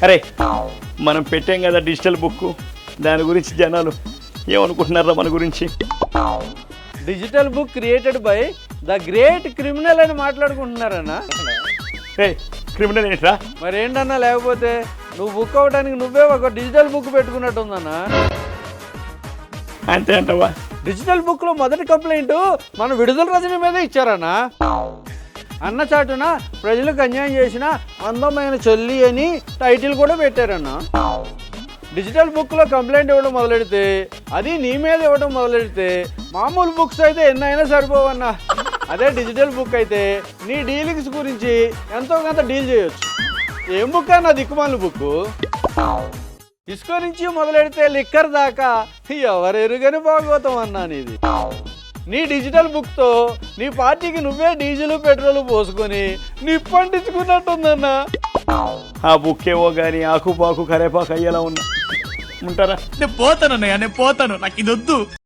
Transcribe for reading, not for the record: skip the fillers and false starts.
అరే మనం పెట్టాం కదా డిజిటల్ బుక్, దాని గురించి జనాలు ఏమనుకుంటున్నారా మన గురించి? Digital book created by the great criminal అని మాట్లాడుకుంటున్నారన్నా. ఏ క్రిమినల్ ఏంట్రా? మరి ఏంటన్నా, లేకపోతే నువ్వు బుక్ అవ్వడానికి నువ్వే ఒక డిజిటల్ బుక్ పెట్టుకున్నట్టుందన్నా. అంతే అంటావా? డిజిటల్ బుక్లో మొదటి కంప్లైంట్ మన విడుదల రజనీ మీద ఇచ్చారన్నా. అన్న చాటున ప్రజలకు అన్యాయం చేసిన అందమైన చెల్లి అని టైటిల్ కూడా పెట్టారన్నా. డిజిటల్ బుక్లో కంప్లైంట్ ఇవ్వడం మొదలెడితే, అది నీ మీద ఇవ్వడం మొదలెడితే, మామూలు బుక్స్ అయితే ఎన్నైనా సరిపోవన్నా. అదే డిజిటల్ బుక్ అయితే నీ డీలింగ్స్ గురించి ఎంతో కొంత డీల్ చేయొచ్చు. ఏం బుక్ అన్నా దిక్కుమాలిన బుక్? ఇసుక నుంచి మొదలెడితే లిక్కర్ దాకా ఎవరెరుగని భాగవతం అన్నా నీది. నీ డిజిటల్ బుక్తో నీ పార్టీకి నువ్వే డీజిల్ పెట్రోల్ పోసుకొని నిప్పంటించుకున్నట్టుందన్నా. ఆ బుక్ ఏవో కానీ ఆకుపాకు కరేపాకు అయ్యేలా ఉంటారా? నేను పోతాను, నాకు ఇది వద్దు.